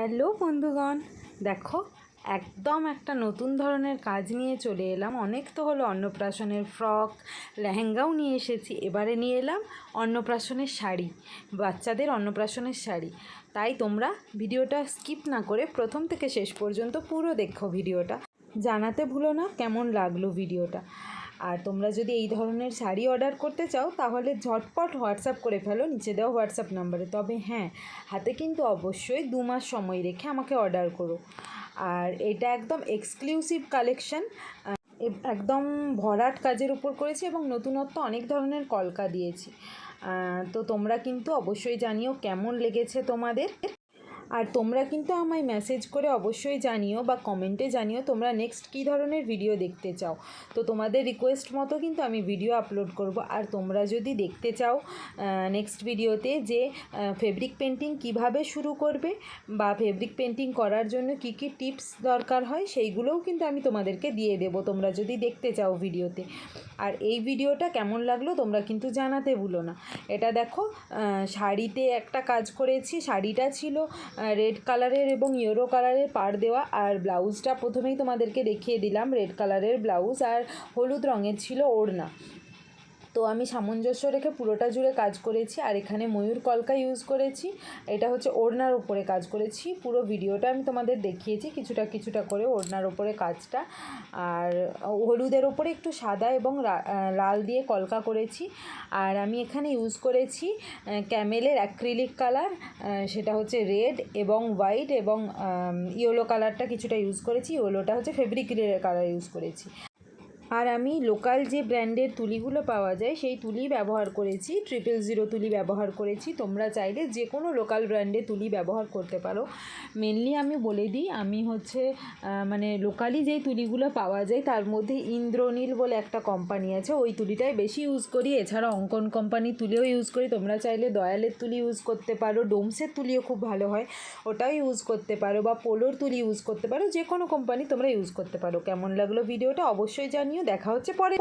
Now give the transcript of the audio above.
Hello বন্ধুগণ, দেখো একদম একটা নতুন ধরনের কাজ নিয়ে চলে এলাম। অনেক তো হলো অন্নপ্রাশনের ফ্রক, লেহেঙ্গাও নিয়ে এসেছি, এবারে নিয়ে এলাম অন্নপ্রাশনের শাড়ি, বাচ্চাদের অন্নপ্রাশনের শাড়ি। তাই তোমরা ভিডিওটা স্কিপ না করে প্রথম থেকে শেষ পর্যন্ত পুরো দেখো ভিডিওটা। জানাতে ভুলো না কেমন লাগলো ভিডিওটা। আর তোমরা যদি এই ধরনের শাড়ি অর্ডার করতে চাও তাহলে ঝটপট হোয়াটসঅ্যাপ করে ফেলো নিচে দেওয়া হোয়াটসঅ্যাপ নাম্বারে। তবে হ্যাঁ, হাতে কিন্তু অবশ্যই 2 মাস সময় রেখে আমাকে অর্ডার করো। আর এটা একদম এক্সক্লুসিভ কালেকশান, একদম ভরাট কাজের উপর করেছি এবং নতুনত্ব অনেক ধরনের কলকা দিয়েছি। তো তোমরা কিন্তু অবশ্যই জানিও কেমন লেগেছে তোমাদের। আর তোমরা কিন্তু আমায় মেসেজ করে অবশ্যই জানিও বা কমেন্টে জানিও তোমরা নেক্সট কী ধরনের ভিডিও দেখতে চাও। তো তোমাদের রিকোয়েস্ট মতো কিন্তু আমি ভিডিও আপলোড করব। আর তোমরা যদি দেখতে চাও নেক্সট ভিডিওতে যে ফেব্রিক পেন্টিং কিভাবে শুরু করবে বা ফেব্রিক পেন্টিং করার জন্য কি কি টিপস দরকার হয় সেইগুলোও কিন্তু আমি তোমাদেরকে দিয়ে দেবো তোমরা যদি দেখতে চাও ভিডিওতে। আর এই ভিডিওটা কেমন লাগলো তোমরা কিন্তু জানাতে ভুলো না। এটা দেখো শাড়িতে একটা কাজ করেছি, শাড়িটা ছিল রেড কালারের এবং ইয়েলো কালারের পাড় দেওয়া। আর ব্লাউজটা প্রথমেই তোমাদেরকে দেখিয়ে দিলাম, রেড কালারের ব্লাউজ আর হলুদ রঙের ছিল ওড়না। তো আমি সামঞ্জস্য রেখে পুরোটা জুড়ে কাজ করেছি। আর এখানে ময়ূর কলকা ইউজ করেছি, এটা হচ্ছে ওড়নার উপরে কাজ করেছি। পুরো ভিডিওটা আমি তোমাদের দেখিয়েছি কিছুটা কিছুটা করে ওড়নার উপরে কাজটা। আর হলুদের ওপরে একটু সাদা এবং লাল দিয়ে কলকা করেছি। আর আমি এখানে ইউজ করেছি ক্যামেলের অ্যাক্রিলিক কালার, সেটা হচ্ছে রেড এবং হোয়াইট এবং ইয়েলো কালারটা কিছুটা ইউজ করেছি। ইয়েলোটা হচ্ছে ফেব্রিক কালার ইউজ করেছি। আর আমি লোকাল যে ব্র্যান্ডের তুলিগুলো পাওয়া যায় সেই তুলি ব্যবহার করেছি, 000 তুলি ব্যবহার করেছি। তোমরা চাইলে যে কোনো লোকাল ব্র্যান্ডের তুলি ব্যবহার করতে পারো। মেনলি আমি বলে দিই, আমি হচ্ছে মানে লোকালি যেই তুলিগুলো পাওয়া যায় তার মধ্যে ইন্দ্রনীল বলে একটা কোম্পানি আছে, ওই তুলিটাই বেশি ইউজ করি। এছাড়া অঙ্কন কোম্পানির তুলিও ইউজ করি। তোমরা চাইলে দয়ালের তুলি ইউজ করতে পারো, ডোমসের তুলিও খুব ভালো হয়, ওটাও ইউজ করতে পারো, বা পোলোর তুলি ইউজ করতে পারো। যে কোনো কোম্পানি তোমরা ইউজ করতে পারো। কেমন লাগলো ভিডিওটা অবশ্যই জানিও। দেখা হচ্ছে পরে।